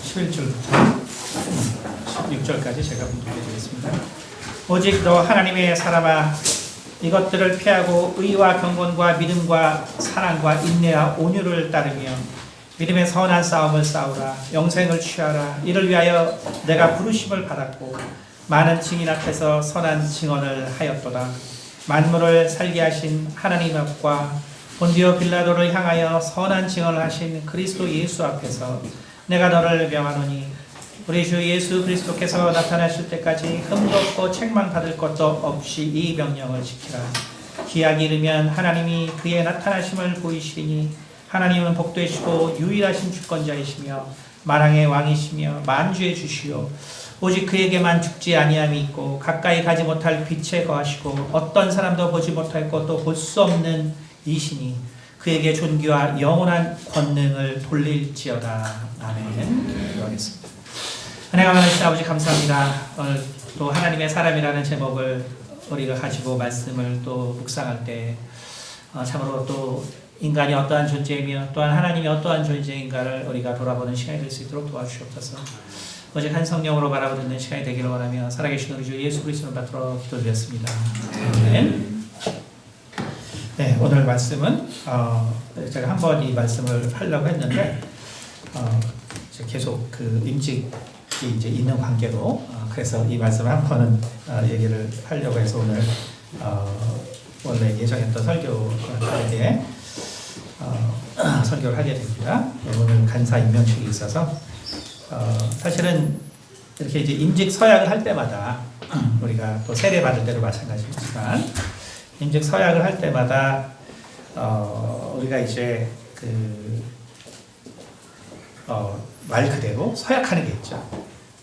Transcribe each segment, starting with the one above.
11절부터 16절까지 제가 봉독해드리겠습니다. 오직 너 하나님의 사람아, 이것들을 피하고 의와 경건과 믿음과 사랑과 인내와 온유를 따르며 믿음의 선한 싸움을 싸우라. 영생을 취하라. 이를 위하여 내가 부르심을 받았고 많은 증인 앞에서 선한 증언을 하였도다. 만물을 살게 하신 하나님 앞과 본디오 빌라도를 향하여 선한 증언을 하신 그리스도 예수 앞에서 내가 너를 명하노니 우리 주 예수 그리스도께서 나타나실 때까지 흠도 없고 책망받을 것도 없이 이 명령을 지키라. 기약이 이르면 하나님이 그의 나타나심을 보이시리니 하나님은 복되시고 유일하신 주권자이시며 만왕의 왕이시며 만주의 주시오. 오직 그에게만 죽지 아니함이 있고 가까이 가지 못할 빛에 거하시고 어떤 사람도 보지 못할 것도 볼 수 없는 이시니 그에게 존귀와 영원한 권능을 돌릴지어다. 아멘. 기도하겠습니다. 은혜가 많으신 아버지 감사합니다. 오늘 또 하나님의 사람이라는 제목을 우리가 가지고 말씀을 또 묵상할 때 참으로 또 인간이 어떠한 존재이며 또한 하나님이 어떠한 존재인가를 우리가 돌아보는 시간이 될 수 있도록 도와주시옵소서. 오직 한 성령으로 바라보 듣는 시간이 되기를 원하며 살아계신 우리 주 예수 그리스도를 받들어 기도드렸습니다. 아멘. 네, 오늘 말씀은 제가 한 번 이 말씀을 하려고 했는데 계속 그 임직이 이제 있는 관계로 그래서 이 말씀을 한 번은 얘기를 하려고 해서 오늘 원래 예정했던 설교에 설교를 하게 됩니다. 오늘 간사 임명식이 있어서 사실은 이렇게 이제 임직 서약을 할 때마다 우리가 또 세례 받을 때도 마찬가지지만 임직 서약을 할 때마다 우리가 이제 말 그대로 서약하는 게 있죠.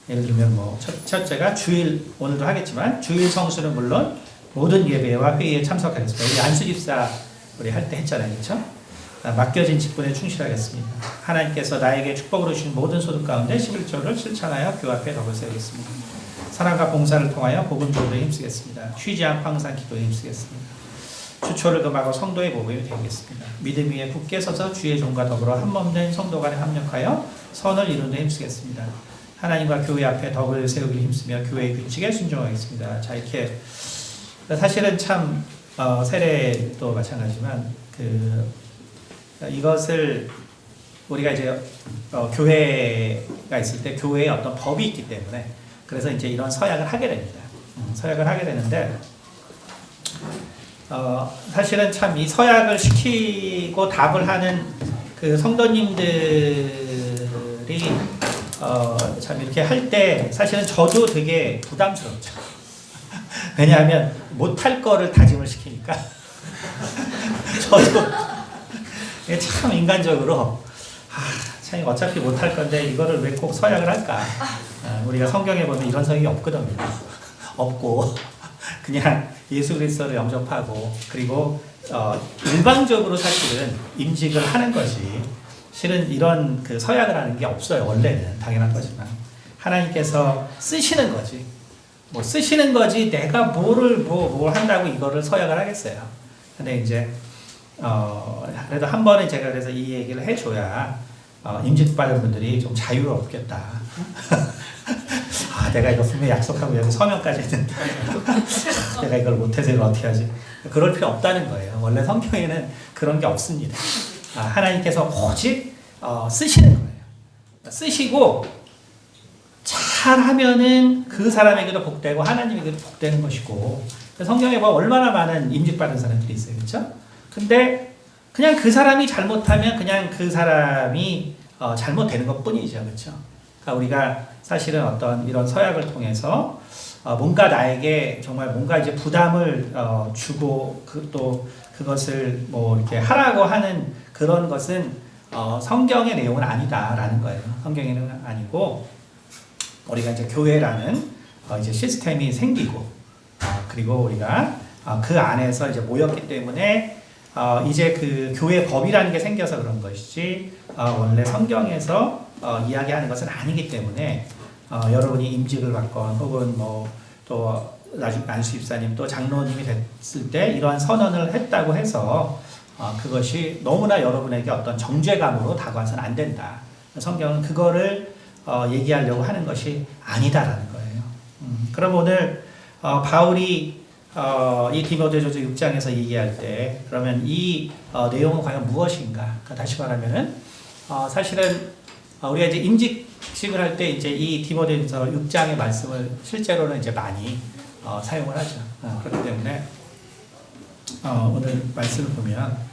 예를 들면 뭐 첫째가 주일, 오늘도 하겠지만 주일 성수는 물론 모든 예배와 회의에 참석하겠습니다. 우리 안수집사 우리 할 때 했잖아요, 그렇죠? 맡겨진 직분에 충실하겠습니다. 하나님께서 나에게 축복으로 주신 모든 소득 가운데 11조를 실천하여 교 앞에 덕을 세우겠습니다. 사랑과 봉사를 통하여 복음 전도에 힘쓰겠습니다. 쉬지 않고 항상 기도에 힘쓰겠습니다. 주초를 금하고 성도의 보복이 되겠습니다. 믿음 위에 굳게 서서 주의 종과 더불어 한몸된 성도 간에 합력하여 선을 이루는 데 힘쓰겠습니다. 하나님과 교회 앞에 덕을 세우기 힘쓰며 교회의 규칙에 순종하겠습니다. 자, 이렇게 사실은 참 세례도 마찬가지지만 이것을 우리가 이제 교회가 있을 때 교회에 어떤 법이 있기 때문에 그래서 이제 이런 서약을 하게 됩니다. 서약을 하게 되는데 사실은 참 이 서약을 시키고 답을 하는 그 성도님들이 참 이렇게 할 때 사실은 저도 되게 부담스럽죠. 왜냐하면 못할 거를 다짐을 시키니까 저도 참 인간적으로 참 어차피 못할 건데 이거를 왜 꼭 서약을 할까? 우리가 성경에 보면 이런 성경이 없거든요. 없고 그냥 예수 그리스도를 영접하고 그리고 일방적으로 사실은 임직을 하는 것이 실은 이런 그 서약을 하는 게 없어요. 원래는 당연한 거지만 하나님께서 쓰시는 거지. 뭐 쓰시는 거지 내가 뭘 한다고 이거를 서약을 하겠어요. 근데 이제 그래도 한 번은 제가 그래서 이 얘기를 해줘야 임직받은 분들이 좀 자유롭겠다. 내가 이거 분명히 약속하고 여기 서명까지 했는데 내가 이걸 못해서 이걸 어떻게 하지? 그럴 필요 없다는 거예요. 원래 성경에는 그런 게 없습니다. 하나님께서 오직 쓰시는 거예요. 쓰시고 잘하면은 그 사람에게도 복되고 하나님에게도 복되는 것이고 성경에 보면 얼마나 많은 임직받은 사람들이 있어요. 그렇죠? 근데 그냥 그 사람이 잘못하면 그냥 그 사람이 잘못되는 것 뿐이죠. 그렇죠? 그러니까 우리가 사실은 어떤 이런 서약을 통해서 뭔가 나에게 정말 뭔가 이제 부담을 주고 또 그것을 뭐 이렇게 하라고 하는 그런 것은 성경의 내용은 아니다라는 거예요. 성경의 내용은 아니고 우리가 이제 교회라는 이제 시스템이 생기고 그리고 우리가 그 안에서 이제 모였기 때문에 이제 그 교회 법이라는 게 생겨서 그런 것이지 원래 성경에서 이야기하는 것은 아니기 때문에 여러분이 임직을 받건 혹은 뭐 또 나중 안수 집사님 또 장로님이 됐을 때 이러한 선언을 했다고 해서 그것이 너무나 여러분에게 어떤 정죄감으로 다가와서는 안 된다. 성경은 그거를 얘기하려고 하는 것이 아니다라는 거예요. 그럼 오늘 바울이 이 디모데전서 6장에서 얘기할 때 그러면 이 내용은 과연 무엇인가? 다시 말하면은 사실은 우리가 이제 임직식을 할 때 이제 이 디모데전서 6장의 말씀을 실제로는 이제 많이 사용을 하죠. 그렇기 때문에 오늘 말씀을 보면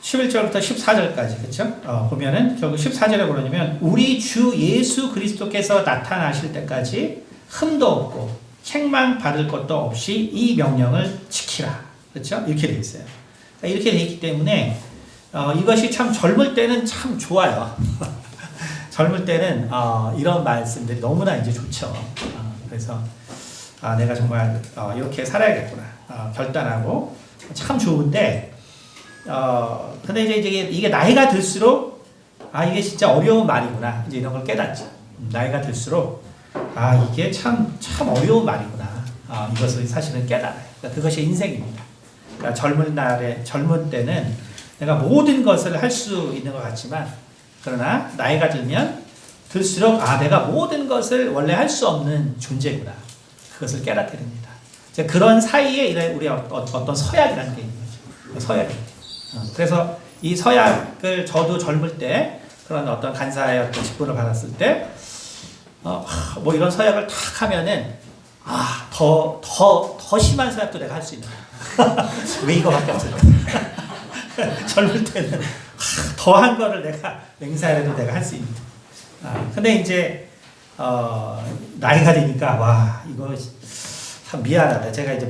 11절부터 14절까지 그렇죠? 보면은 결국 14절에 뭐냐면 우리 주 예수 그리스도께서 나타나실 때까지 흠도 없고 책망 받을 것도 없이 이 명령을 지키라. 그렇죠? 이렇게 돼 있어요. 이렇게 돼 있기 때문에 이것이 참 젊을 때는 참 좋아요. 젊을 때는 이런 말씀들이 너무나 이제 좋죠. 그래서 내가 정말 이렇게 살아야겠구나 결단하고 참 좋은데 근데 이제 이게 나이가 들수록 이게 진짜 어려운 말이구나 이제 이런 걸 깨닫죠. 나이가 들수록 이게 참 어려운 말이구나 이것을 사실은 깨달아요. 그러니까 그것이 인생입니다. 그러니까 젊은 때는 내가 모든 것을 할 수 있는 것 같지만 그러나 나이가 들수록 내가 모든 것을 원래 할 수 없는 존재구나. 그것을 깨닫게 됩니다. 그런 사이에 우리 어떤 서약이라는 게 있는 거죠. 서약. 그래서 이 서약을 저도 젊을 때 그런 어떤 간사의 어떤 직분을 받았을 때 뭐 이런 서약을 탁 하면은 더 심한 서약도 내가 할 수 있는 거야. 왜 이거밖에 없을까? 젊을 때는 더한 거를 내가 맹세하려도 내가 할 수 있는. 근데 이제 나이가 되니까 이거 참 미안하다. 제가 이제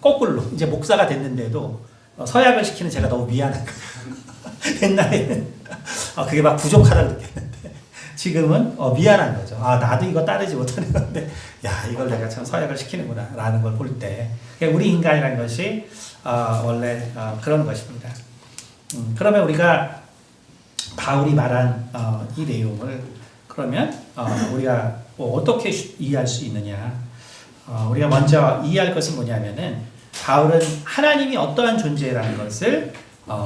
거꾸로 이제 목사가 됐는데도 서약을 시키는 제가 너무 미안한 거예요. 옛날에는 그게 막 부족하다고 느꼈는데 지금은 미안한 거죠. 나도 이거 따르지 못하는 건데 이걸 내가 참 서약을 시키는구나 라는 걸 볼 때 우리 인간이라는 것이 원래 그런 것입니다. 그러면 우리가 바울이 말한 이 내용을 그러면 우리가 어떻게 이해할 수 있느냐? 우리가 먼저 이해할 것은 뭐냐면은 바울은 하나님이 어떠한 존재라는 것을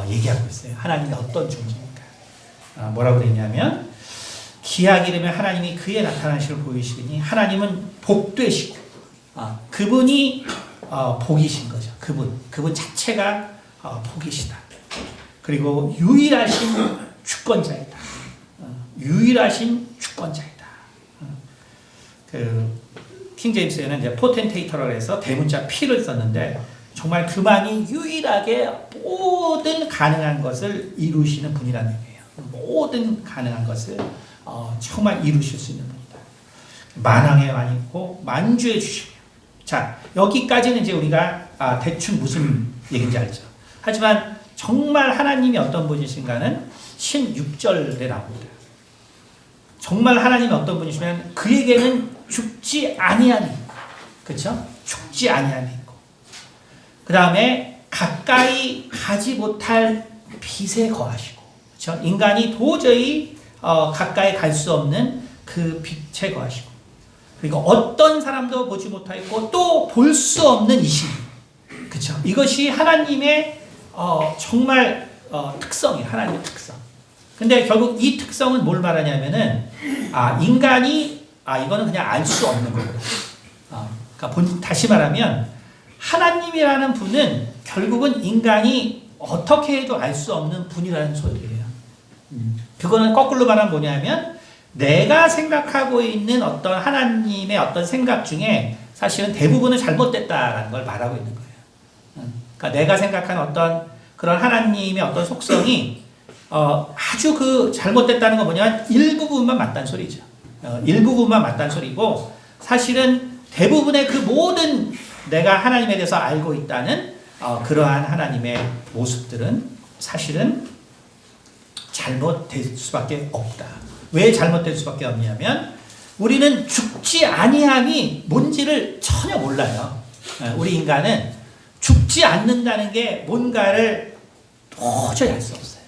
얘기하고 있어요. 하나님이 어떤 존재입니까? 뭐라고 그랬냐면 기약 이름에 하나님이 그의 나타나심을 보이시니 하나님은 복되시고 그분이 복이신 거죠. 그분 자체가 복이시다. 그리고 유일하신 주권자이다. 유일하신 주권자이다. 킹제임스에는 이제 포텐테이터라고 해서 대문자 P를 썼는데 정말 그만이 유일하게 모든 가능한 것을 이루시는 분이라는 얘기예요. 모든 가능한 것을 정말 이루실 수 있는 분이다. 만왕의 왕이고 만주의 주시며. 자, 여기까지는 이제 우리가 대충 무슨 얘기인지 알죠. 하지만 정말 하나님이 어떤 분이신가는 16절에 나옵니다. 정말 하나님이 어떤 분이시면 그에게는 죽지 아니하니 있고, 그렇죠? 죽지 아니하니 있고, 그 다음에 가까이 가지 못할 빛에 거하시고, 그렇죠? 인간이 도저히 가까이 갈 수 없는 그 빛에 거하시고, 그리고 어떤 사람도 보지 못하고 또 볼 수 없는 이신, 그렇죠? 이것이 하나님의 정말 특성이에요. 하나님의 특성. 근데 결국 이 특성은 뭘 말하냐면은 인간이 이거는 그냥 알 수 없는 거거든요. 그러니까 다시 말하면 하나님이라는 분은 결국은 인간이 어떻게 해도 알 수 없는 분이라는 소리예요. 그거는 거꾸로 말하면 뭐냐면 내가 생각하고 있는 어떤 하나님의 어떤 생각 중에 사실은 대부분은 잘못됐다라는 걸 말하고 있는 거예요. 그러니까 내가 생각하는 어떤 그런 하나님의 어떤 속성이 아주 그 잘못됐다는 건 뭐냐면 일부분만 맞다는 소리죠. 일부분만 맞다는 소리고 사실은 대부분의 그 모든 내가 하나님에 대해서 알고 있다는 그러한 하나님의 모습들은 사실은 잘못될 수밖에 없다. 왜 잘못될 수밖에 없냐면 우리는 죽지 아니함이 뭔지를 전혀 몰라요. 우리 인간은 죽지 않는다는 게 뭔가를 도저히 알 수 없어요.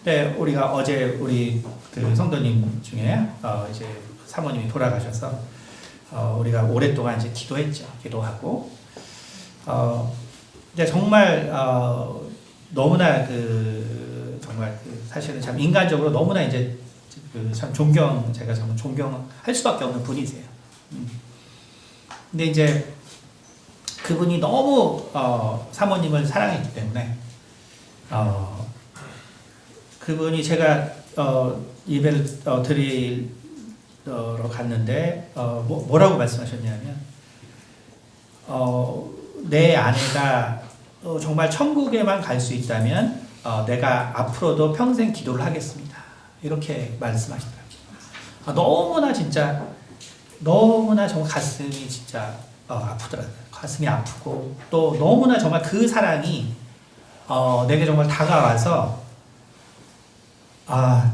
네, 우리가 어제 우리 그 성도님 중에 이제 사모님이 돌아가셔서 우리가 오랫동안 이제 기도했죠. 기도하고 이제 정말 너무나 정말 사실은 참 인간적으로 너무나 이제 참 제가 정말 존경할 수밖에 없는 분이세요. 근데 이제 그분이 너무 사모님을 사랑했기 때문에 그분이 제가 예배를 드리러 갔는데 뭐라고 말씀하셨냐면 내 아내가 정말 천국에만 갈 수 있다면 내가 앞으로도 평생 기도를 하겠습니다. 이렇게 말씀하시더라고요. 너무나 진짜 너무나 정말 가슴이 진짜 아프더라고요. 가슴이 아프고 또 너무나 정말 그 사랑이 내게 정말 다가와서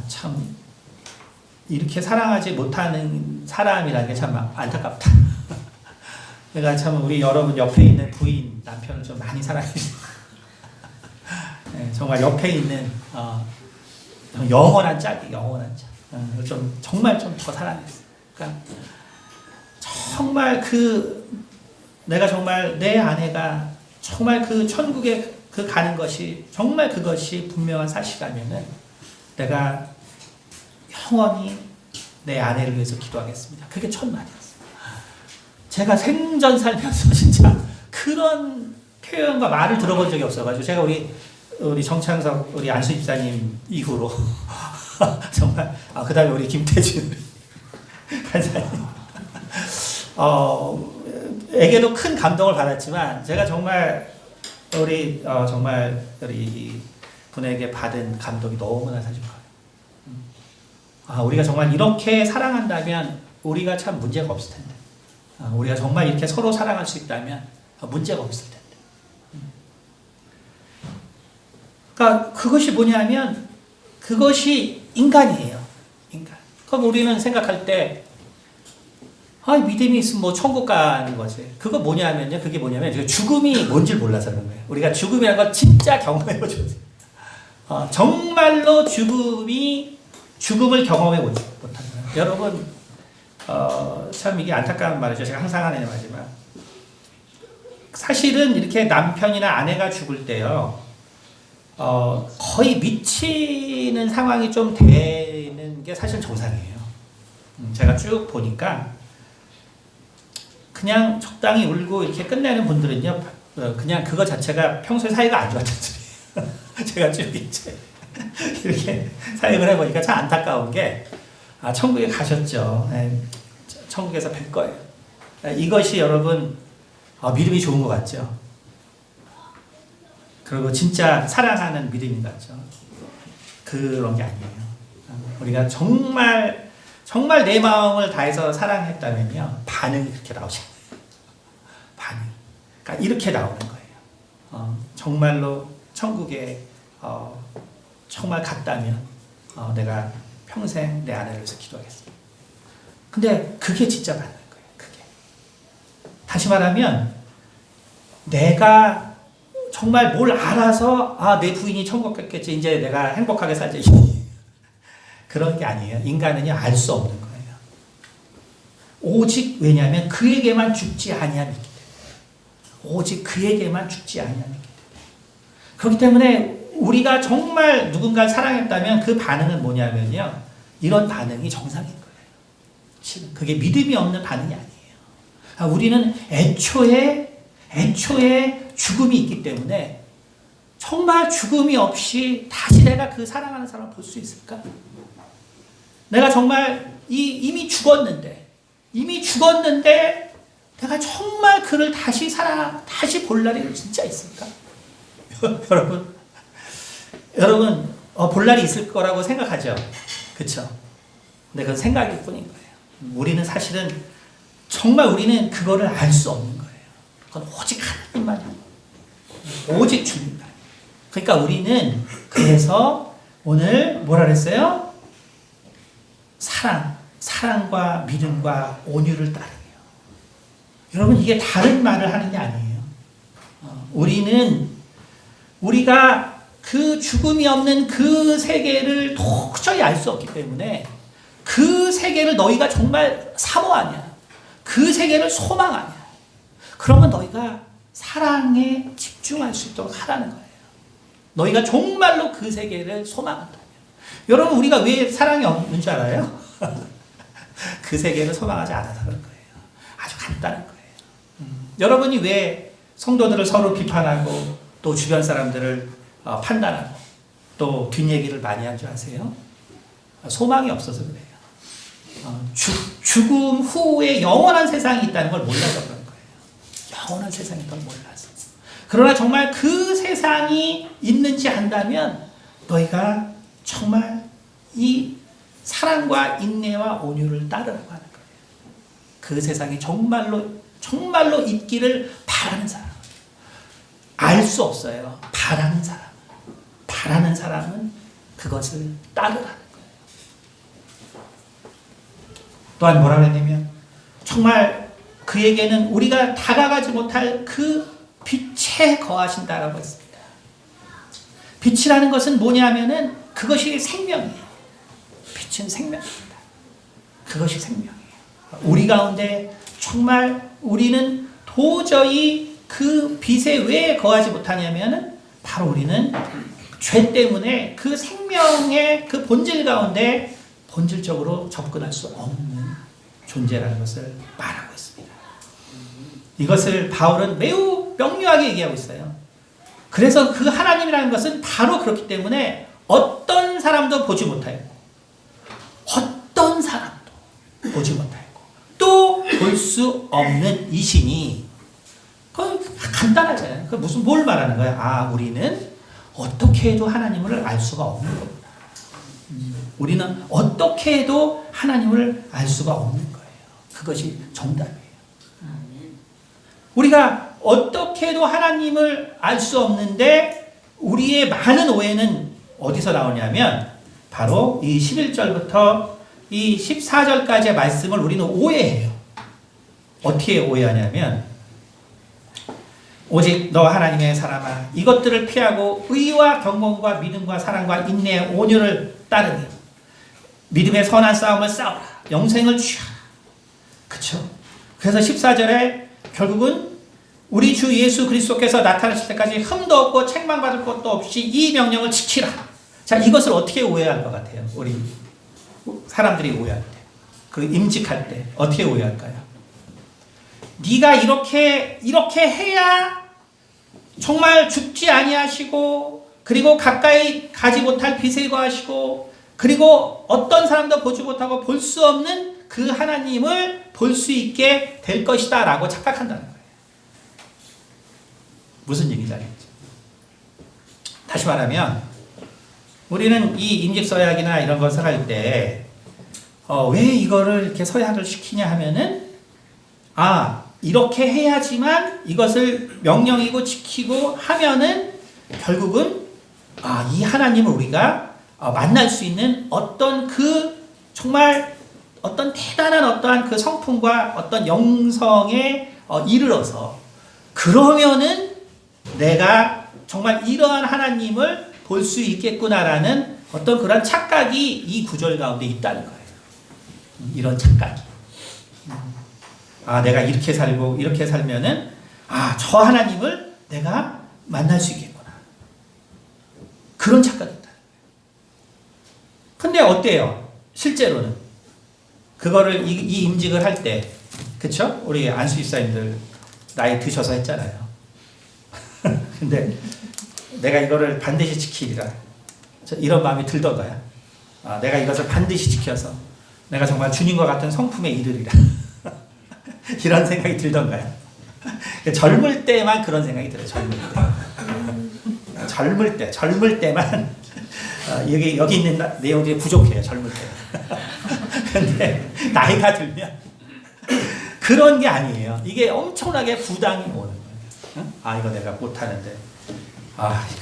참 이렇게 사랑하지 못하는 사람이라는 게 참 안타깝다. 내가 참 우리 여러분 옆에 있는 부인 남편을 좀 많이 사랑해 주세요. 네, 정말 옆에 있는 영원한 짝이 영원한 짝. 좀 정말 좀 더 사랑했어요. 그러니까 정말 내가 정말 내 아내가 정말 그 천국에 가는 것이 정말 그것이 분명한 사실이라면은 내가 영원히 내 아내를 위해서 기도하겠습니다. 그게 첫 말이었어요. 제가 생전 살면서 진짜 그런 표현과 말을 들어본 적이 없어가지고 제가 우리 정창석 우리 안수 집사님 이후로 정말 그다음에 우리 김태준 간사님 에게도 큰 감동을 받았지만 제가 정말 정말 우리 분에게 받은 감동이 너무나 사실 커요. 우리가 정말 이렇게 사랑한다면 우리가 참 문제가 없을 텐데. 우리가 정말 이렇게 서로 사랑할 수 있다면 문제가 없을 텐데. 그러니까 그것이 뭐냐면 그것이 인간이에요. 인간. 그럼 우리는 생각할 때 믿음이 있으면 뭐 천국 가는 거지. 그게 뭐냐면 죽음이 뭔지 몰라서 그런 거예요. 우리가 죽음이라는 걸 진짜 경험해 보죠. 정말로 죽음을 경험해 보지 못한 거예요. 여러분 참 이게 안타까운 말이죠. 제가 항상 하는 말이지만 사실은 이렇게 남편이나 아내가 죽을 때요 거의 미치는 상황이 좀 되는 게 사실 정상이에요. 제가 쭉 보니까 그냥 적당히 울고 이렇게 끝내는 분들은요 그냥 그거 자체가 평소에 사이가 안 좋았던 소리예요. 제가 쭉 이제 이렇게 사역을 해보니까 참 안타까운 게 천국에 가셨죠. 천국에서 뵐 거예요. 이것이 여러분 믿음이 좋은 것 같죠. 그리고 진짜 사랑하는 믿음인 것 같죠. 그런 게 아니에요. 우리가 정말 내 마음을 다해서 사랑했다면요 반응이 그렇게 나오지 않아요. 반응. 그러니까 이렇게 나오는 거예요. 정말로 천국에 정말 갔다면 내가 평생 내 아내를 위해서 기도하겠습니다. 근데 그게 진짜 맞는 거예요. 그게. 다시 말하면 내가 정말 뭘 알아서 내 부인이 천국 갔겠지 이제 내가 행복하게 살자 그런 게 아니에요. 인간은요 알 수 없는 거예요. 오직 왜냐하면 그에게만 죽지 아니함이기 때문에. 오직 그에게만 죽지 아니함이기 때문에. 그렇기 때문에 우리가 정말 누군가를 사랑했다면 그 반응은 뭐냐면요 이런 반응이 정상인 거예요. 그게 믿음이 없는 반응이 아니에요. 우리는 애초에 죽음이 있기 때문에 정말 죽음이 없이 다시 내가 그 사랑하는 사람을 볼 수 있을까? 내가 정말 이미 죽었는데 내가 정말 그를 다시 볼 날이 진짜 있을까? 여러분 볼 날이 있을 거라고 생각하죠. 그렇죠? 근데 그건 생각일 뿐인 거예요. 우리는 사실은 정말 우리는 그거를 알 수 없는 거예요. 그건 오직 하나님만이에요. 오직 주님만. 그러니까 우리는 그래서 오늘 뭐라 그랬어요? 사랑과 믿음과 온유를 따르며. 여러분 이게 다른 말을 하는 게 아니에요. 우리가 그 죽음이 없는 그 세계를 도저히 알 수 없기 때문에 그 세계를 너희가 정말 사모하냐? 그 세계를 소망하냐? 그러면 너희가 사랑에 집중할 수 있도록 하라는 거예요. 너희가 정말로 그 세계를 소망한다면. 여러분, 우리가 왜 사랑이 없는 줄 알아요? 그 세계를 소망하지 않아서 그런 거예요. 아주 간단한 거예요. 여러분이 왜 성도들을 서로 비판하고 또 주변 사람들을 판단하고 또 뒷얘기를 많이 한 줄 아세요? 소망이 없어서 그래요. 죽음 후에 영원한 세상이 있다는 걸 몰라서 그런 거예요. 영원한 세상이 있다는 걸 몰라서. 그러나 정말 그 세상이 있는지 안다면 너희가 정말 이 사랑과 인내와 온유를 따르라고 하는 거예요. 그 세상이 정말로 있기를 바라는 사람. 알 수 없어요. 바라는 사람은 그것을 따르라는 거예요. 또한 뭐라 그랬냐면 정말 그에게는 우리가 다가가지 못할 그 빛에 거하신다라고 했습니다. 빛이라는 것은 뭐냐면은 그것이 생명이에요. 빛은 생명입니다. 그것이 생명이에요. 우리 가운데 정말 우리는 도저히 그 빛에 왜 거하지 못하냐면은 바로 우리는 죄 때문에 그 생명의 그 본질 가운데 본질적으로 접근할 수 없는 존재라는 것을 말하고 있습니다. 이것을 바울은 매우 명료하게 얘기하고 있어요. 그래서 그 하나님이라는 것은 바로 그렇기 때문에 어떤 사람도 보지 못하였고 어떤 사람도 보지 못하였고 또 볼 수 없는 이신이 간단하잖아요. 무슨 뭘 말하는 거야? 우리는 어떻게 해도 하나님을 알 수가 없는 겁니다. 우리는 어떻게 해도 하나님을 알 수가 없는 거예요. 그것이 정답이에요. 우리가 어떻게 해도 하나님을 알 수 없는데 우리의 많은 오해는 어디서 나오냐면 바로 이 11절부터 이 14절까지의 말씀을 우리는 오해해요. 어떻게 오해하냐면 오직 너 하나님의 사람아 이것들을 피하고 의와 경건과 믿음과 사랑과 인내 온유를 따르니 믿음의 선한 싸움을 싸우라 영생을 취하라. 그쵸? 그래서 14절에 결국은 우리 주 예수 그리스도께서 나타나실 때까지 흠도 없고 책망받을 것도 없이 이 명령을 지키라. 자, 이것을 어떻게 오해할 것 같아요? 우리 사람들이 오해할 때, 그 임직할 때 어떻게 오해할까요? 네가 이렇게 해야 정말 죽지 아니하시고 그리고 가까이 가지 못할 빛에 거하시고 그리고 어떤 사람도 보지 못하고 볼 수 없는 그 하나님을 볼 수 있게 될 것이다 라고 착각한다는 거예요. 무슨 얘기인지 알겠죠? 다시 말하면 우리는 이 임직서약이나 이런 것을 할 때 왜 이거를 이렇게 서약을 시키냐 하면은 이렇게 해야지만 이것을 명령이고 지키고 하면은 결국은 이 하나님을 우리가 만날 수 있는 어떤 그 정말 어떤 대단한 어떠한 그 성품과 어떤 영성에 이르러서 그러면은 내가 정말 이러한 하나님을 볼 수 있겠구나라는 어떤 그런 착각이 이 구절 가운데 있다는 거예요. 이런 착각이. 내가 이렇게 살고 이렇게 살면은 저 하나님을 내가 만날 수 있겠구나. 그런 착각이 있다. 근데 어때요? 실제로는 그거를 이 임직을 할 때, 그쵸? 우리 안수 집사님들 나이 드셔서 했잖아요. 근데 내가 이거를 반드시 지키리라. 이런 마음이 들던가요? 내가 이것을 반드시 지켜서 내가 정말 주님과 같은 성품에 이르리라. 이런 생각이 들던가요? 젊을 때만 그런 생각이 들어요. 젊을 때만 여기 있는 내용들이 부족해요. 젊을 때. 근데 나이가 들면 그런 게 아니에요. 이게 엄청나게 부담이 오는 거예요. 이거 내가 못하는데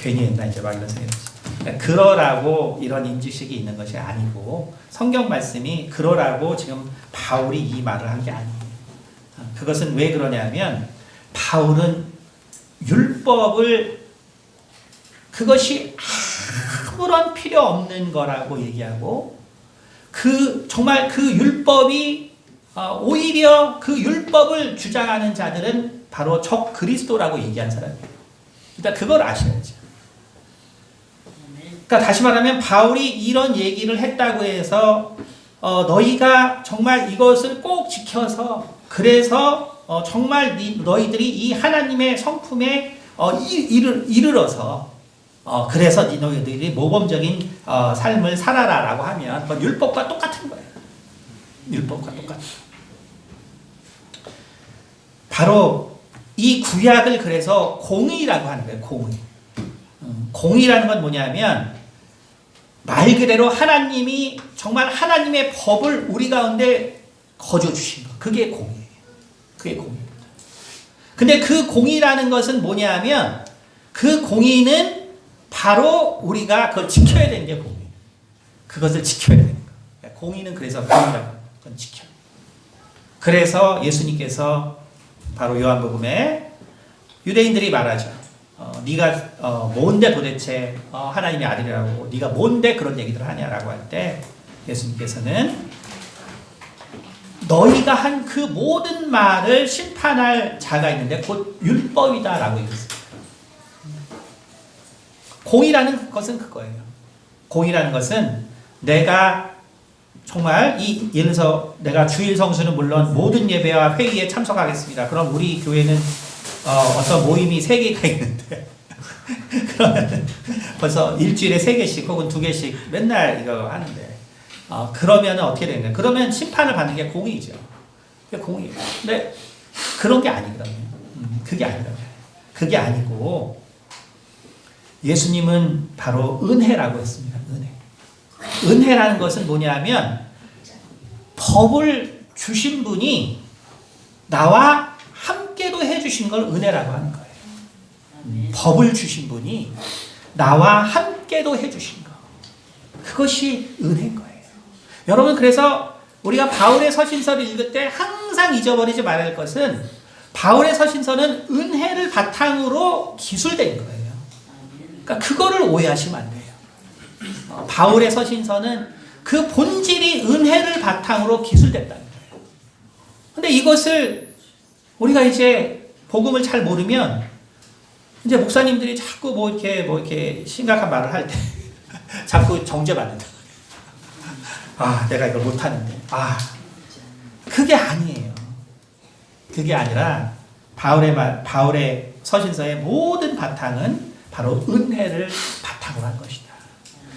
괜히 했나 이제 막 이런 생각이 들어요. 그러라고 이런 임직식이 있는 것이 아니고 성경 말씀이 그러라고 지금 바울이 이 말을 한 게 아니에요. 그것은 왜 그러냐면 바울은 율법을 그것이 아무런 필요 없는 거라고 얘기하고 정말 그 율법이 오히려 그 율법을 주장하는 자들은 바로 적 그리스도라고 얘기한 사람이에요. 일단 그걸 아셔야죠. 그러니까 다시 말하면 바울이 이런 얘기를 했다고 해서 너희가 정말 이것을 꼭 지켜서 그래서 정말 너희들이 이 하나님의 성품에 이르러서 그래서 너희들이 모범적인 삶을 살아라라고 하면 그건 율법과 똑같은 거예요. 율법과 똑같은. 바로 이 구약을 그래서 공의라고 하는 거예요. 공의. 공의라는 건 뭐냐면 말 그대로 하나님이 정말 하나님의 법을 우리 가운데 거저 주신 것. 그게 공의예요. 그게 공의입니다. 근데 그 공의라는 것은 뭐냐면 그 공의는 바로 우리가 그걸 지켜야 되는 게 공의예요. 그것을 지켜야 되는 거예요. 공의는 그래서 공의라고 그건 지켜요. 그래서 예수님께서 바로 요한복음에 유대인들이 말하죠. 네가 뭔데 도대체 하나님의 아들이라고 네가 뭔데 그런 얘기들을 하냐라고 할 때 예수님께서는 너희가 한 그 모든 말을 심판할 자가 있는데 곧 율법이다라고 얘기했습니다. 공의라는 것은 그거예요. 공의라는 것은 내가 정말 예를 들어서 내가 주일 성수는 물론 모든 예배와 회의에 참석하겠습니다. 그럼 우리 교회는 어떤 모임이 3개가 있는데 그러면 벌써 일주일에 3개씩 혹은 2개씩 맨날 이거 하는데 그러면 어떻게 되는 거예요? 그러면 심판을 받는 게 공의죠. 그게 공의예요. 근데 그런 게 아니거든요. 그게 아니거든요. 그게 아니고 예수님은 바로 은혜라고 했습니다. 은혜. 은혜라는 것은 뭐냐면 법을 주신 분이 나와 함께도 해주신 걸 은혜라고 하는 거예요. 법을 주신 분이 나와 함께도 해주신 거. 그것이 은혜인 거예요. 여러분 그래서 우리가 바울의 서신서를 읽을 때 항상 잊어버리지 말아야 할 것은 바울의 서신서는 은혜를 바탕으로 기술된 거예요. 그러니까 그거를 오해하시면 안 돼요. 바울의 서신서는 그 본질이 은혜를 바탕으로 기술됐다는 거예요. 근데 이것을 우리가 이제 복음을 잘 모르면 이제 목사님들이 자꾸 뭐 이렇게 심각한 말을 할 때 자꾸 정죄받는다. 내가 이걸 못하는데. 그게 아니에요. 그게 아니라 바울의 서신서의 모든 바탕은 바로 은혜를 바탕으로 한 것이다.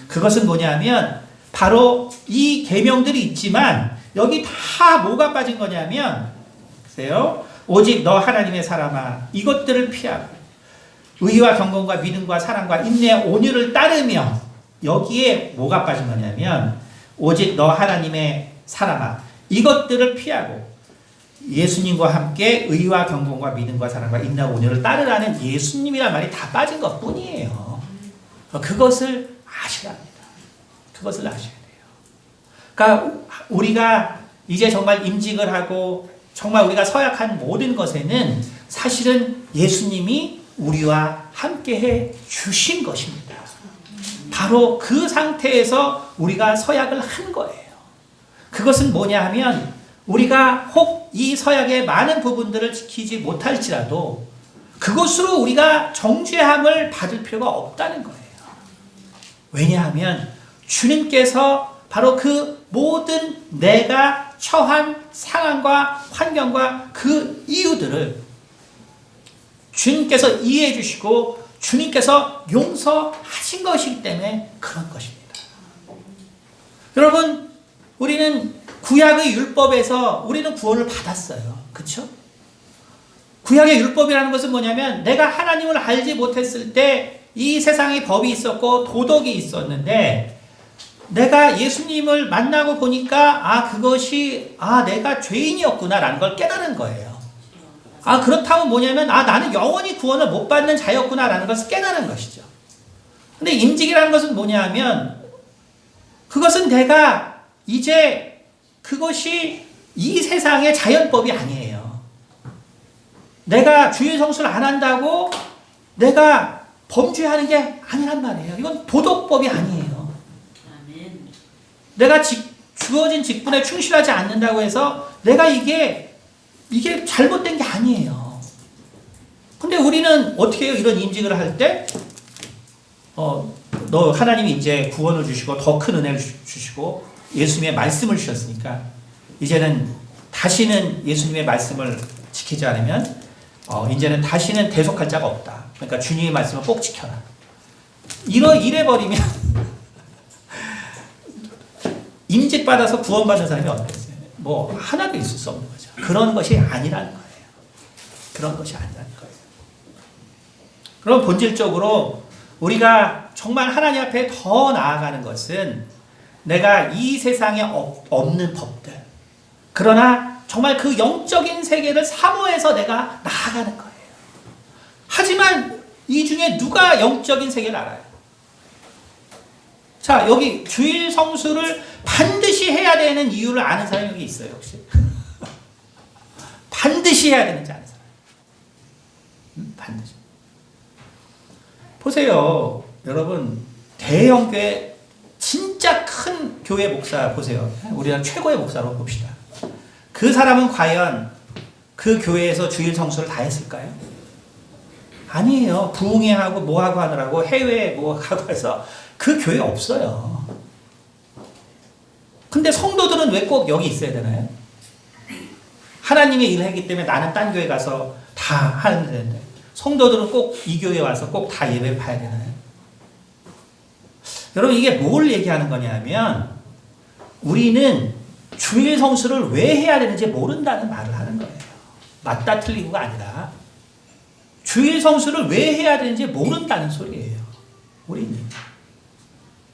그것은 뭐냐면 바로 이 계명들이 있지만 여기 다 뭐가 빠진 거냐면 보세요. 오직 너 하나님의 사람아 이것들을 피하고 의와 경건과 믿음과 사랑과 인내 온유를 따르며 여기에 뭐가 빠진 거냐면 오직 너 하나님의 사람아 이것들을 피하고 예수님과 함께 의와 경건과 믿음과 사랑과 인내 온유를 따르라는 예수님이란 말이 다 빠진 것 뿐이에요. 그것을 아셔야 합니다. 그것을 아셔야 돼요. 그러니까 우리가 이제 정말 임직을 하고 정말 우리가 서약한 모든 것에는 사실은 예수님이 우리와 함께해 주신 것입니다. 바로 그 상태에서 우리가 서약을 한 거예요. 그것은 뭐냐 하면 우리가 혹 이 서약의 많은 부분들을 지키지 못할지라도 그것으로 우리가 정죄함을 받을 필요가 없다는 거예요. 왜냐하면 주님께서 바로 그 모든 내가 처한 상황과 환경과 그 이유들을 주님께서 이해해 주시고 주님께서 용서하신 것이기 때문에 그런 것입니다. 여러분 우리는 구약의 율법에서 우리는 구원을 받았어요. 그렇죠? 구약의 율법이라는 것은 뭐냐면 내가 하나님을 알지 못했을 때 이 세상에 법이 있었고 도덕이 있었는데 내가 예수님을 만나고 보니까 그것이 내가 죄인이었구나라는 걸 깨달은 거예요. 그렇다면 뭐냐면 나는 영원히 구원을 못 받는 자였구나라는 것을 깨달은 것이죠. 근데 임직이라는 것은 뭐냐면 그것은 내가 이제 그것이 이 세상의 자연법이 아니에요. 내가 주일 성수를 안 한다고 내가 범죄하는 게 아니란 말이에요. 이건 도덕법이 아니에요. 내가 주어진 직분에 충실하지 않는다고 해서 내가 이게 잘못된 게 아니에요. 근데 우리는 어떻게 해요? 이런 인직을 할 때, 너 하나님이 이제 구원을 주시고 더 큰 은혜를 주시고 예수님의 말씀을 주셨으니까 이제는 다시는 예수님의 말씀을 지키지 않으면 이제는 다시는 대속할 자가 없다. 그러니까 주님의 말씀을 꼭 지켜라. 이래버리면 임직받아서 구원받는 사람이 어떻겠어요? 뭐 하나도 있을 수 없는 거죠. 그런 것이 아니라는 거예요. 그런 것이 아니라는 거예요. 그럼 본질적으로 우리가 정말 하나님 앞에 더 나아가는 것은 내가 이 세상에 없는 법들, 그러나 정말 그 영적인 세계를 사모해서 내가 나아가는 거예요. 하지만 이 중에 누가 영적인 세계를 알아요? 자, 여기 주일 성수를 반드시 해야 되는 이유를 아는 사람이 여기 있어요, 혹시? 반드시 해야 되는지 아는 사람? 반드시. 보세요, 여러분, 대형교회 진짜 큰 교회 목사 보세요. 우리나라 최고의 목사로 봅시다. 그 사람은 과연 그 교회에서 주일 성수를 다 했을까요? 아니에요. 부흥회하고 뭐하고 하느라고 해외 뭐하고 해서 그 교회 없어요. 근데 성도들은 왜 꼭 여기 있어야 되나요? 하나님의 일을 했기 때문에 나는 딴 교회 가서 다 하는 데인데 성도들은 꼭 이 교회에 와서 꼭 다 예배를 봐야 되나요? 여러분, 이게 뭘 얘기하는 거냐면 우리는 주일 성수를 왜 해야 되는지 모른다는 말을 하는 거예요. 맞다 틀리고가 아니라 주일 성수를 왜 해야 되는지 모른다는 소리예요. 우리는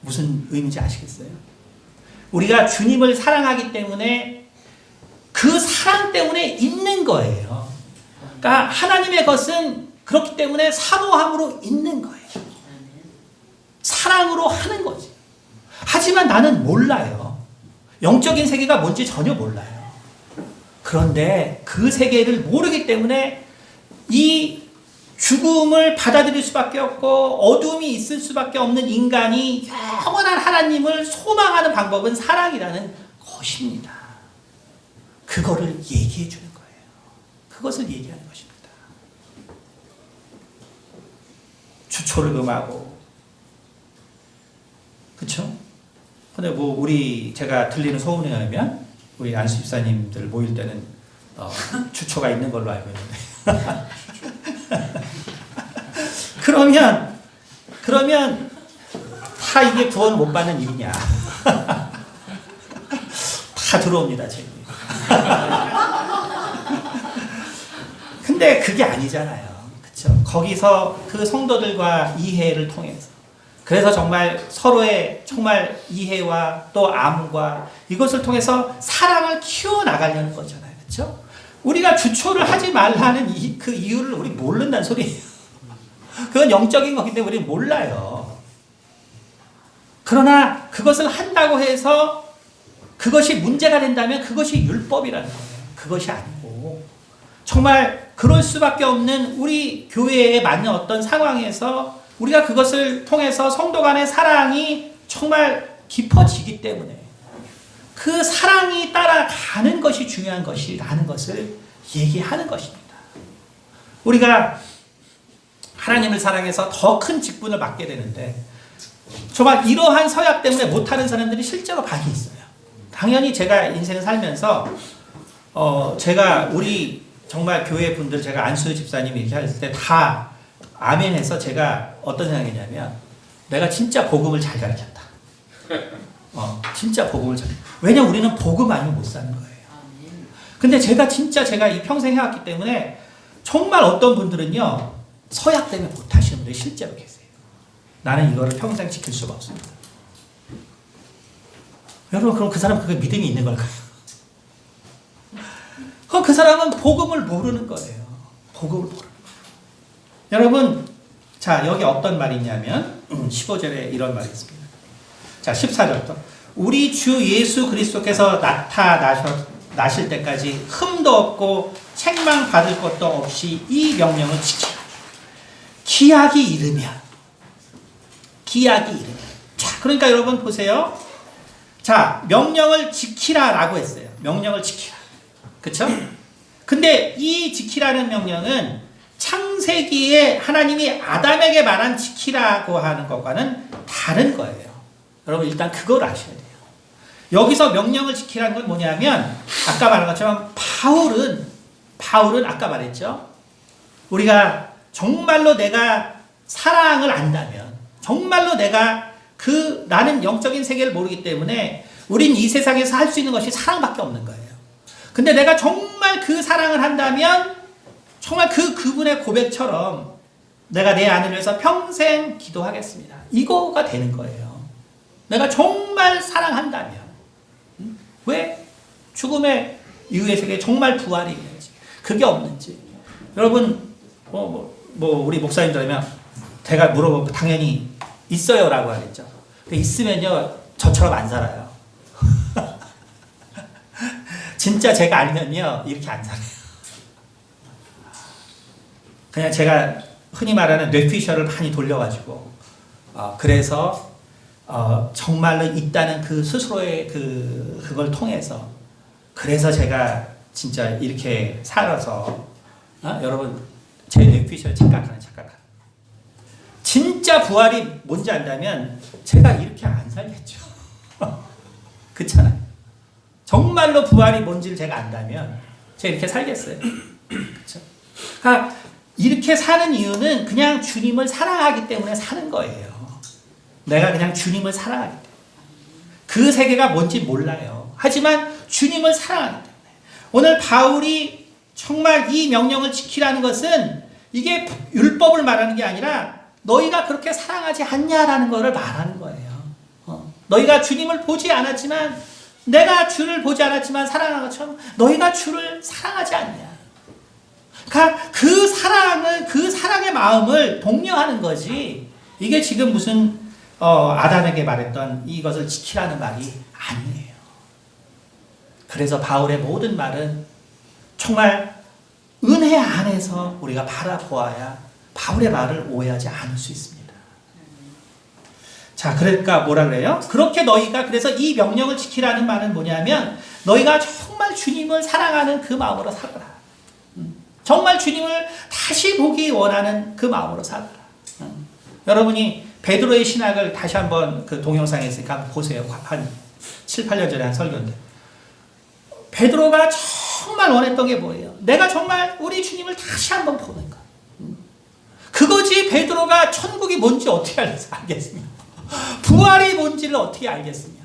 무슨 의미인지 아시겠어요? 우리가 주님을 사랑하기 때문에 그 사랑 때문에 있는 거예요. 그러니까 하나님의 것은 그렇기 때문에 사모함으로 있는 거예요. 사랑으로 하는 거지. 하지만 나는 몰라요. 영적인 세계가 뭔지 전혀 몰라요. 그런데 그 세계를 모르기 때문에 이 죽음을 받아들일 수밖에 없고 어둠이 있을 수밖에 없는 인간이 영원한 하나님을 소망하는 방법은 사랑이라는 것입니다. 그거를 얘기해 주는 거예요. 그것을 얘기하는 것입니다. 주초를 금하고, 그렇죠? 근데 뭐 제가 들리는 소문에 의하면 우리 안수 집사님들 모일 때는 주초가 있는 걸로 알고 있는데 그러면 다 이게 구원 못 받는 일이냐? 다 들어옵니다, 제게. 근데 그게 아니잖아요. 그렇죠? 거기서 그 성도들과 이해를 통해서 그래서 정말 서로의 정말 이해와 또 암과 이것을 통해서 사랑을 키워나가려는 거잖아요. 그렇죠? 우리가 주초를 하지 말라는 그 이유를 우리 모른다는 소리예요. 그건 영적인 거기 때문에 우리 몰라요. 그러나 그것을 한다고 해서 그것이 문제가 된다면 그것이 율법이라는 거예요. 그것이 아니고 정말 그럴 수밖에 없는 우리 교회에 맞는 어떤 상황에서 우리가 그것을 통해서 성도 간의 사랑이 정말 깊어지기 때문에 그 사랑이 따라가는 것이 중요한 것이라는 것을 얘기하는 것입니다. 우리가 하나님을 사랑해서 더 큰 직분을 맡게 되는데 정말 이러한 서약 때문에 못하는 사람들이 실제로 많이 있어요. 당연히 제가 인생을 살면서 제가 우리 정말 교회 분들 제가 안수 집사님 이렇게 할 때 다 아멘해서 제가 어떤 생각이냐면 내가 진짜 복음을 잘 가르쳤다. 진짜 복음을 잘. 왜냐면 우리는 복음 아니면 못 사는 거예요. 근데 제가 이 평생 해왔기 때문에 정말 어떤 분들은요 서약 때문에 못 하시는 분들이 실제로 계세요. 나는 이거를 평생 지킬 수가 없습니다. 여러분, 그럼 그 사람 그게 믿음이 있는 걸까요? 그럼 그 사람은 복음을 모르는 거예요. 복음을 모르는 거예요. 여러분, 자, 여기 어떤 말이 있냐면 15절에 이런 말이 있습니다. 자, 14절부터 우리 주 예수 그리스도께서 나실 때까지 흠도 없고 책망 받을 것도 없이 이 명령을 지키라. 기약이 이르면. 자, 그러니까 여러분 보세요. 자, 명령을 지키라라고 했어요. 명령을 지키라. 그쵸? 근데 이 지키라는 명령은 창세기 창세기에 하나님이 아담에게 말한 지키라고 하는 것과는 다른 거예요. 여러분 일단 그걸 아셔야 돼요. 여기서 명령을 지키라는 건 뭐냐면 아까 말한 것처럼 바울은 아까 말했죠. 우리가 정말로 내가 사랑을 안다면 정말로 내가 나는 영적인 세계를 모르기 때문에 우린 이 세상에서 할 수 있는 것이 사랑밖에 없는 거예요. 근데 내가 정말 그 사랑을 한다면 정말 그분의 고백처럼 내가 내 아내를 위해서 평생 기도하겠습니다. 이거가 되는 거예요. 내가 정말 사랑한다면. 왜? 죽음의 이후의 세계에 정말 부활이 있는지 그게 없는지. 여러분 우리 목사님들이면 제가 물어보면 당연히 있어요 라고 하겠죠. 근데 있으면요 저처럼 안 살아요. 진짜 제가 알면요 이렇게 안 살아요. 그냥 제가 흔히 말하는 뇌피셜을 많이 돌려가지고 그래서 정말로 있다는 그 스스로의 그걸 통해서 그래서 제가 진짜 이렇게 살아서 여러분 제 뇌피셜 착각하는 진짜 부활이 뭔지 안다면 제가 이렇게 안 살겠죠. 그렇잖아요. 정말로 부활이 뭔지를 제가 안다면 제가 이렇게 살겠어요. 그렇죠? 그러니까 이렇게 사는 이유는 그냥 주님을 사랑하기 때문에 사는 거예요. 내가 그냥 주님을 사랑하기 때문에. 그 세계가 뭔지 몰라요. 하지만 주님을 사랑하기 때문에. 오늘 바울이 정말 이 명령을 지키라는 것은 이게 율법을 말하는 게 아니라 너희가 그렇게 사랑하지 않냐라는 것을 말하는 거예요. 너희가 주님을 보지 않았지만 내가 주를 보지 않았지만 사랑하는 것처럼 너희가 주를 사랑하지 않냐. 그러니까 그 사랑의 마음을 독려하는 거지. 이게 지금 무슨 아담에게 말했던 이것을 지키라는 말이 아니에요. 그래서 바울의 모든 말은 정말 은혜 안에서 우리가 바라보아야 바울의 말을 오해하지 않을 수 있습니다. 자, 그러니까 뭐라 그래요? 그렇게 너희가 그래서 이 명령을 지키라는 말은 뭐냐면 너희가 정말 주님을 사랑하는 그 마음으로 살아라. 정말 주님을 다시 보기 원하는 그 마음으로 살아라. 여러분이 베드로의 신학을 다시 한번 그 동영상에 있으니까 한번 보세요. 한 7, 8년 전에 한 설교인데 베드로가 정말 원했던 게 뭐예요? 내가 정말 우리 주님을 다시 한번 보는 거. 그거지. 베드로가 천국이 뭔지 어떻게 알겠습니까? 부활이 뭔지를 어떻게 알겠습니까?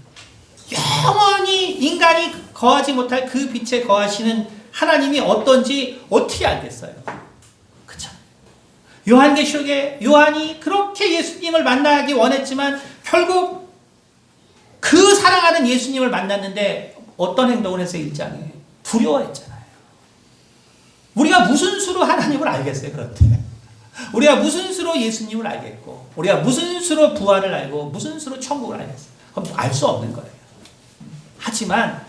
영원히 인간이 거하지 못할 그 빛에 거하시는 하나님이 어떤지 어떻게 알겠어요? 그쵸? 요한계시록에 요한이 그렇게 예수님을 만나기 원했지만 결국 그 사랑하는 예수님을 만났는데 어떤 행동을 해서 1장에 두려워했잖아요. 우리가 무슨 수로 하나님을 알겠어요? 그런데 우리가 무슨 수로 예수님을 알겠고 우리가 무슨 수로 부활을 알고 무슨 수로 천국을 알겠어요? 그럼 알 수 없는 거예요. 하지만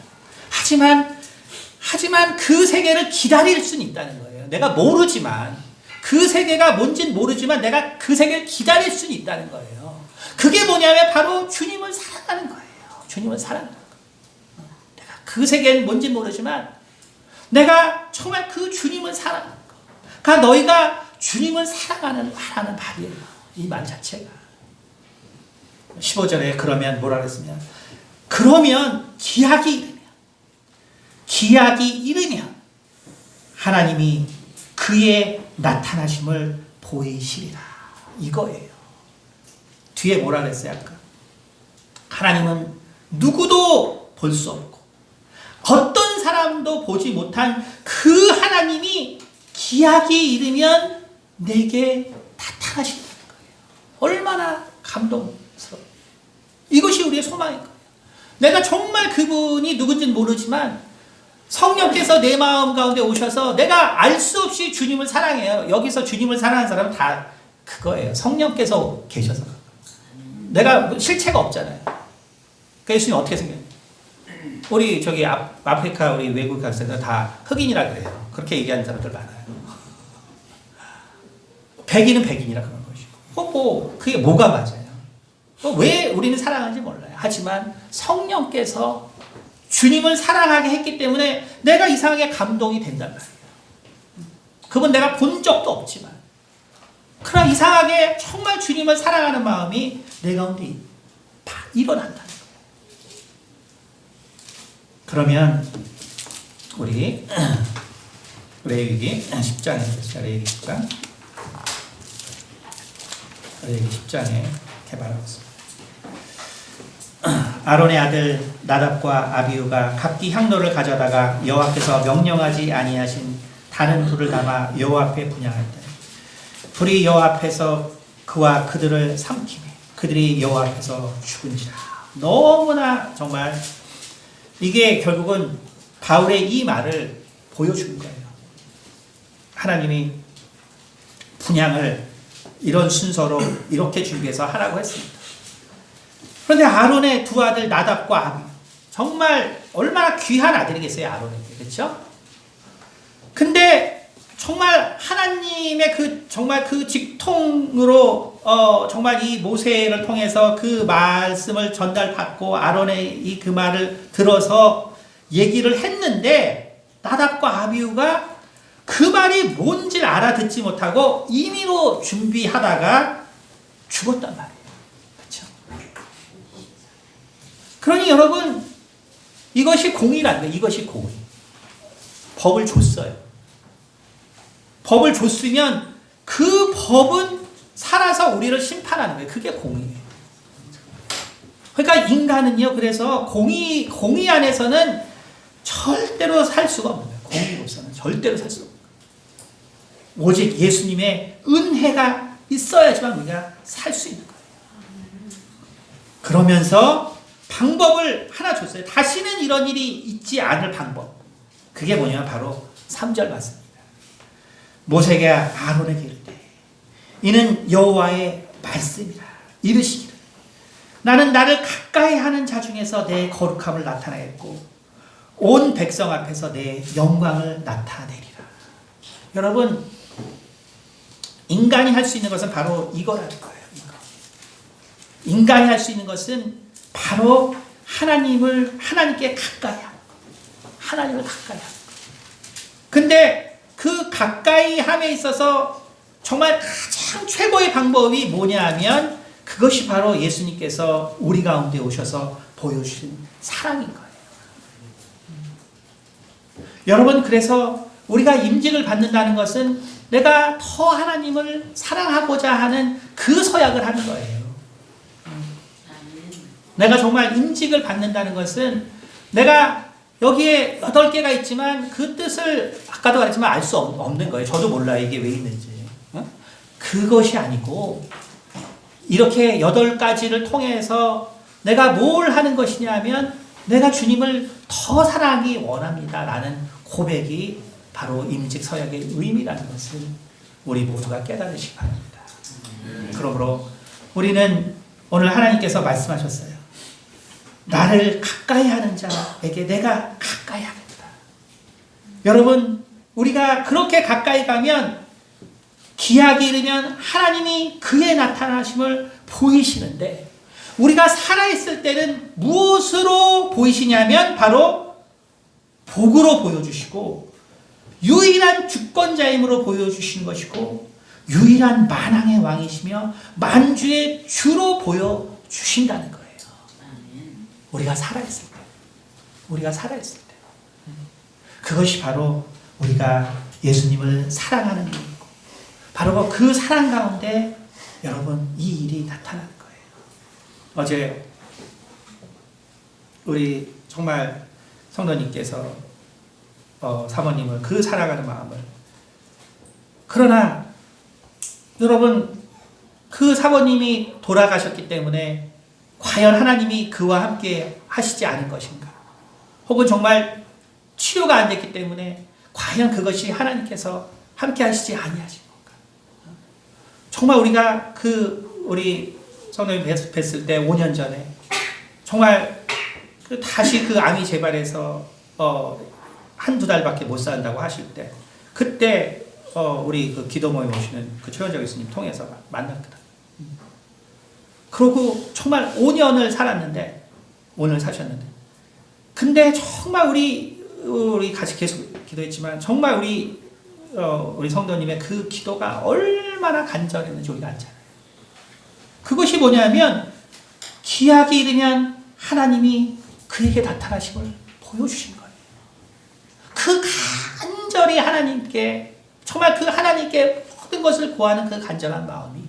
그 세계를 기다릴 수는 있다는 거예요. 내가 모르지만 그 세계가 뭔지는 모르지만 내가 그 세계를 기다릴 수는 있다는 거예요. 그게 뭐냐면 바로 주님을 사랑하는 거예요. 주님을 사랑하는 거예요. 내가 그 세계는 뭔지는 모르지만 내가 정말 그 주님을 사랑하는 거. 그러니까 너희가 주님을 사랑하는 말이에요. 이 말 자체가. 15절에 그러면 뭐라 그랬습니까? 그러면 기약이 이르면 하나님이 그의 나타나심을 보이시리라. 이거예요. 뒤에 뭐라 그랬어요? 아까? 하나님은 누구도 볼 수 없고 어떤 사람도 보지 못한 그 하나님이 기약이 이르면 내게 나타나신다는 거예요. 얼마나 감동스러워요. 이것이 우리의 소망인 거예요. 내가 정말 그분이 누군지는 모르지만 성령께서 내 마음 가운데 오셔서 내가 알 수 없이 주님을 사랑해요. 여기서 주님을 사랑하는 사람은 다 그거예요. 성령께서 계셔서. 내가 실체가 없잖아요. 그 예수님 어떻게 생겼냐? 우리 저기 아프리카 우리 외국 학생들 다 흑인이라 그래요. 그렇게 얘기하는 사람들 많아요. 백인은 백인이라 그런 것이고. 그게 뭐가 맞아요? 왜 우리는 사랑하는지 몰라요. 하지만 성령께서 주님을 사랑하게 했기 때문에 내가 이상하게 감동이 된단 말이에요. 그분 내가 본 적도 없지만 그러나 이상하게 정말 주님을 사랑하는 마음이 내 가운데 다 일어난다는 거예요. 그러면 우리 레위기 10장에 보겠습니다. 레위기 10장. 레위기 10장에 개발하고 있습니다. 아론의 아들 나답과 아비후가 각기 향로를 가져다가 여호와께서 명령하지 아니하신 다른 불을 담아 여호와 앞에 분향하였다. 불이 여호와 앞에서 그와 그들을 삼키매 그들이 여호와 앞에서 죽은지라. 너무나 정말 이게 결국은 바울의 이 말을 보여주는 거예요. 하나님이 분향을 이런 순서로 이렇게 준비해서 하라고 했습니다. 그런데 아론의 두 아들 나답과 아비, 정말 얼마나 귀한 아들이겠어요, 아론에게. 그렇죠? 근데 정말 하나님의 정말 그 직통으로 정말 이 모세를 통해서 그 말씀을 전달받고 아론의 이 그 말을 들어서 얘기를 했는데 나답과 아비후가 그 말이 뭔지 알아듣지 못하고 임의로 준비하다가 죽었단 말이에요. 그렇죠? 그러니 여러분, 이것이 공의라는 거예요. 이것이 공의. 법을 줬어요. 법을 줬으면 그 법은 살아서 우리를 심판하는 거예요. 그게 공의예요. 그러니까 인간은요, 그래서 공의 안에서는 절대로 살 수가 없는 거예요. 공의로서는 절대로 살 수가 없는 거예요. 오직 예수님의 은혜가 있어야지만 우리가 살 수 있는 거예요. 그러면서 방법을 하나 줬어요. 다시는 이런 일이 있지 않을 방법. 그게 뭐냐면 바로 3절 말씀입니다. 모세가 아론에게 이르되 이는 여호와의 말씀이라. 이르시기를 나는 나를 가까이 하는 자 중에서 내 거룩함을 나타내겠고 온 백성 앞에서 내 영광을 나타내리라. 여러분, 인간이 할 수 있는 것은 바로 이거라는 거예요. 이거. 인간이 할 수 있는 것은 바로 하나님께 가까이 하는 거예요. 하나님을 가까이 하는 거예요. 근데 그 가까이 함에 있어서 정말 가장 최고의 방법이 뭐냐 하면 그것이 바로 예수님께서 우리 가운데 오셔서 보여주신 사랑인 거예요. 여러분, 그래서 우리가 임직을 받는다는 것은 내가 더 하나님을 사랑하고자 하는 그 서약을 하는 거예요. 내가 정말 임직을 받는다는 것은 내가 여기에 8개가 있지만 그 뜻을 아까도 말했지만 알 수 없는 거예요. 저도 몰라요. 이게 왜 있는지. 그것이 아니고 이렇게 8가지를 통해서 내가 뭘 하는 것이냐면 내가 주님을 더 사랑하기 원합니다. 라는 고백이 바로 임직 서약의 의미라는 것을 우리 모두가 깨달으시기 바랍니다. 그러므로 우리는 오늘 하나님께서 말씀하셨어요. 나를 가까이 하는 자에게 내가 가까이 하겠다. 여러분, 우리가 그렇게 가까이 가면 기약이 이르면 하나님이 그의 나타나심을 보이시는데 우리가 살아있을 때는 무엇으로 보이시냐면 바로 복으로 보여주시고 유일한 주권자임으로 보여주신 것이고 유일한 만왕의 왕이시며 만주의 주로 보여주신다는 거예요. 우리가 살아있을 때. 우리가 살아있을 때. 그것이 바로 우리가 예수님을 사랑하는 일이고 바로 그 사랑 가운데 여러분 이 일이 나타나는 거예요. 어제 우리 정말 성도님께서 사모님을 그 사랑하는 마음을 그러나 여러분 그 사모님이 돌아가셨기 때문에 과연 하나님이 그와 함께 하시지 않은 것인가? 혹은 정말 치료가 안 됐기 때문에 과연 그것이 하나님께서 함께 하시지 아니하신 건가? 정말 우리가 우리 성도님 뵀을 때 5년 전에 정말 다시 그 암이 재발해서 한두 달밖에 못 산다고 하실 때 그때 우리 그 기도 모임 오시는 그 최원정 교수님 통해서 만났거든. 그러고 정말 5년을 살았는데 오늘 사셨는데 근데 정말 우리 같이 계속 기도했지만 정말 우리 우리 성도님의 그 기도가 얼마나 간절했는지 우리가 알잖아요. 그것이 뭐냐면 기약이 이르면 하나님이 그에게 나타나심을 보여주신 거예요. 그 간절히 하나님께 정말 그 하나님께 모든 것을 구하는 그 간절한 마음이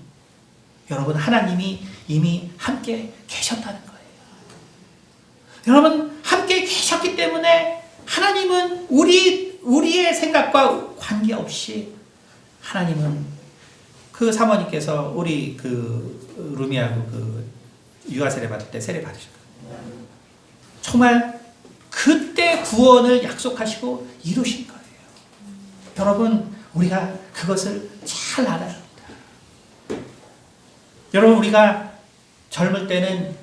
여러분 하나님이 이미 함께 계셨다는 거예요. 여러분 함께 계셨기 때문에 하나님은 우리의 생각과 관계없이 하나님은 그 사모님께서 우리 그 루미하고 그 유아 세례 받을 때 세례 받으셨거든요. 정말 그때 구원을 약속하시고 이루신 거예요. 여러분 우리가 그것을 잘 알아야 합니다. 여러분 우리가 젊을 때는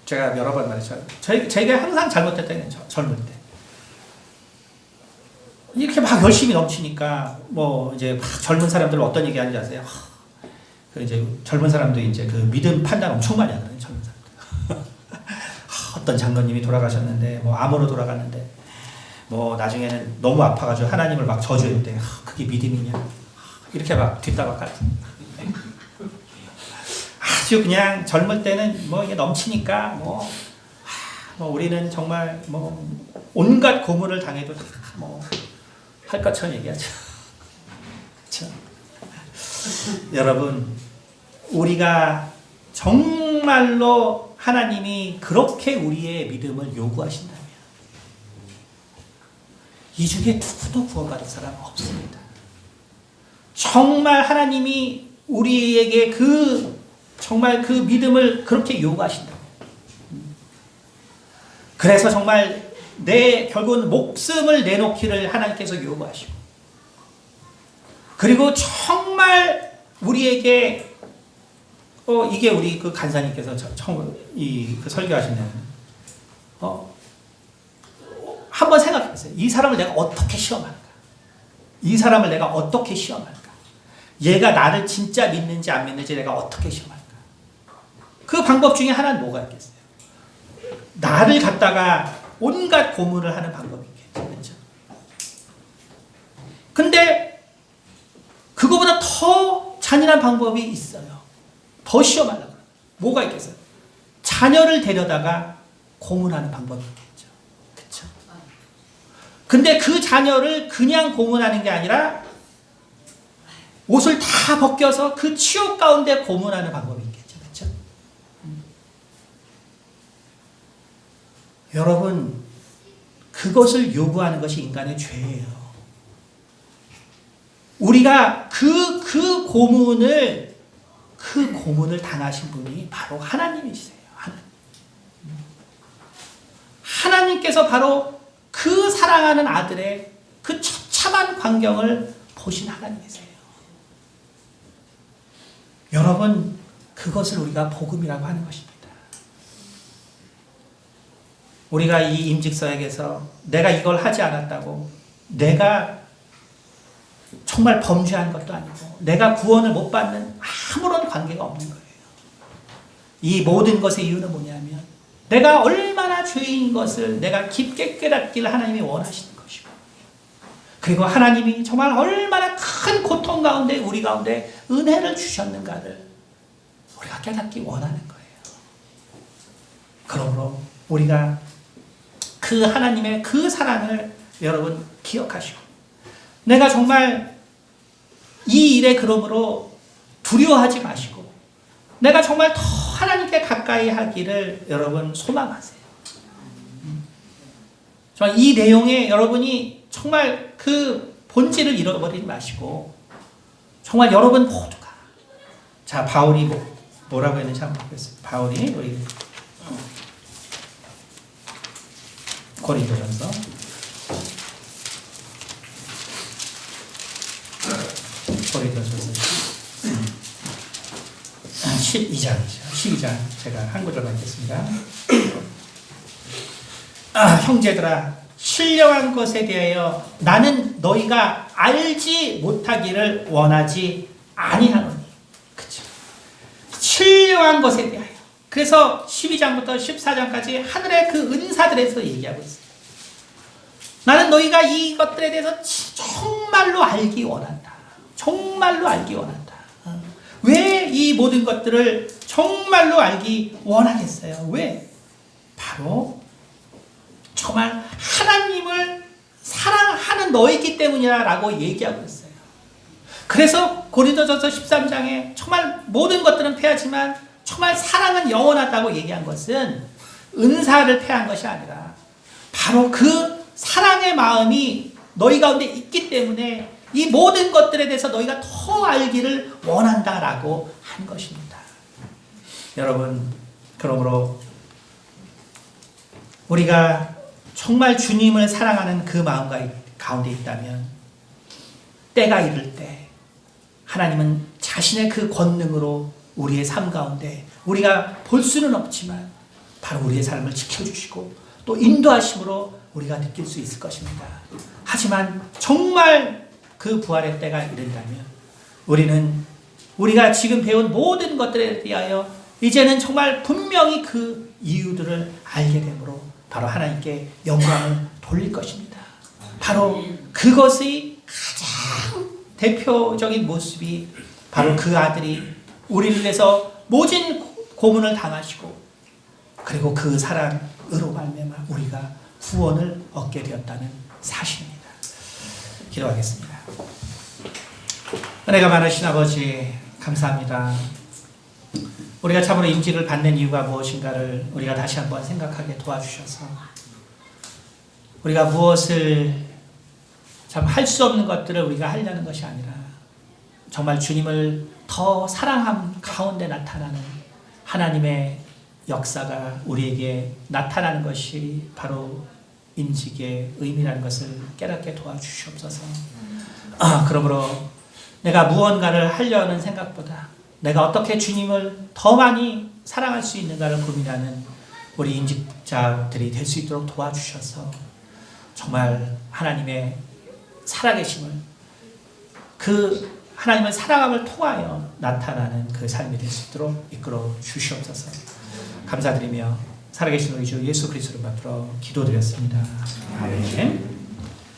제가 여러 번 말했죠. 저희가 항상 잘못했다는 젊을 때 이렇게 막 열심히 넘치니까 뭐 이제 막 젊은 사람들 어떤 얘기 하는지 아세요? 그 이제 젊은 사람도 이제 그 믿음 판단 엄청 많이 하거든요. 젊은 사람들. 어떤 장로님이 돌아가셨는데 뭐 암으로 돌아갔는데 뭐 나중에는 너무 아파가지고 하나님을 막 저주했대. 그게 믿음이냐? 이렇게 막 뒷담화 같은. 아주 그냥 젊을 때는 뭐 이게 넘치니까 뭐 우리는 정말 뭐 온갖 고문을 당해도 뭐 할 것처럼 얘기하죠. 그렇죠? 여러분 우리가 정말로 하나님이 그렇게 우리의 믿음을 요구하신다면 이 중에 누구도 구원받을 사람은 없습니다. 정말 하나님이 우리에게 정말 그 믿음을 그렇게 요구하신다고. 그래서 정말 결국은 목숨을 내놓기를 하나님께서 요구하시고, 그리고 정말 우리에게 이게 우리 그 간사님께서 그 설교하시는 한번 생각해보세요. 이 사람을 내가 어떻게 시험할까? 이 사람을 내가 어떻게 시험할까? 얘가 나를 진짜 믿는지 안 믿는지 내가 어떻게 시험할까? 그 방법 중에 하나는 뭐가 있겠어요? 나를 갖다가 온갖 고문을 하는 방법이 있겠죠. 그렇죠? 근데 그거보다 더 잔인한 방법이 있어요. 더 시험하려고. 뭐가 있겠어요? 자녀를 데려다가 고문하는 방법이 있겠죠. 그렇죠? 근데 그 자녀를 그냥 고문하는 게 아니라 옷을 다 벗겨서 그 치욕 가운데 고문하는 방법이 있겠죠. 그렇죠? 여러분, 그것을 요구하는 것이 인간의 죄예요. 우리가 그 고문을 당하신 분이 바로 하나님이세요. 하나님께서 바로 그 사랑하는 아들의 그 처참한 광경을 보신 하나님이세요. 여러분, 그것을 우리가 복음이라고 하는 것입니다. 우리가 이 임직서에게서 내가 이걸 하지 않았다고, 내가 정말 범죄한 것도 아니고, 내가 구원을 못 받는 아무런 관계가 없는 거예요. 이 모든 것의 이유는 뭐냐면, 내가 얼마나 죄인 것을 내가 깊게 깨닫기를 하나님이 원하시는 것이고, 그리고 하나님이 정말 얼마나 큰 고통 가운데 우리 가운데 은혜를 주셨는가를 우리가 깨닫기 원하는 거예요. 그러므로 우리가 그 하나님의 그 사랑을 여러분 기억하시고, 내가 정말 이 일에 그러므로 두려워하지 마시고, 내가 정말 더 하나님께 가까이 하기를 여러분 소망하세요. 정말 이 내용에 여러분이 정말 그 본질을 잃어버리지 마시고, 정말 여러분 모두가, 자, 바울이 뭐라고 했는지 한번 보겠습니다. 바울이 우리 고린도전서 12장이죠. 12장 제가 한 구절 읽겠습니다. 형제들아, 신령한 것에 대하여 나는 너희가 알지 못하기를 원하지 아니하노니. 그렇죠? 신령한 것에 대하여. 그래서 12장부터 14장까지 하늘의 그 은사들에서 얘기하고 있어요. 나는 너희가 이것들에 대해서 정말 정말로 알기 원한다. 정말로 알기 원한다. 왜 이 모든 것들을 정말로 알기 원하겠어요? 왜? 바로 정말 하나님을 사랑하는 너이기 때문이라고 얘기하고 있어요. 그래서 고린도전서 13장에 정말 모든 것들은 패하지만 정말 사랑은 영원하다고 얘기한 것은 은사를 패한 것이 아니라 바로 그 사랑의 마음이 너희 가운데 있기 때문에 이 모든 것들에 대해서 너희가 더 알기를 원한다라고 한 것입니다. 여러분, 그러므로 우리가 정말 주님을 사랑하는 그 마음 가운데 있다면 때가 이를 때 하나님은 자신의 그 권능으로 우리의 삶 가운데 우리가 볼 수는 없지만 바로 우리의 삶을 지켜주시고 또 인도하심으로 우리가 느낄 수 있을 것입니다. 하지만 정말 그 부활의 때가 이른다면 우리는 우리가 지금 배운 모든 것들에 대하여 이제는 정말 분명히 그 이유들을 알게 되므로 바로 하나님께 영광을 돌릴 것입니다. 바로 그것의 가장 대표적인 모습이 바로 그 아들이 우리를 위해서 모진 고문을 당하시고 그리고 그 사랑으로 말미암아 우리가 구원을 얻게 되었다는 사실입니다. 기도하겠습니다. 은혜가 많으신 아버지 감사합니다. 우리가 참으로 임직을 받는 이유가 무엇인가를 우리가 다시 한번 생각하게 도와주셔서 우리가 무엇을 참 할 수 없는 것들을 우리가 하려는 것이 아니라 정말 주님을 더 사랑함 가운데 나타나는 하나님의 역사가 우리에게 나타나는 것이 바로 임직의 의미라는 것을 깨닫게 도와주시옵소서. 그러므로 내가 무언가를 하려는 생각보다 내가 어떻게 주님을 더 많이 사랑할 수 있는가를 고민하는 우리 임직자들이 될 수 있도록 도와주셔서 정말 하나님의 살아계심을 그 하나님을 사랑함을 통하여 나타나는 그 삶이 될 수 있도록 이끌어 주시옵소서. 감사드리며 살아계신 우리 주 예수 그리스도를 받들어 기도드렸습니다. 아멘.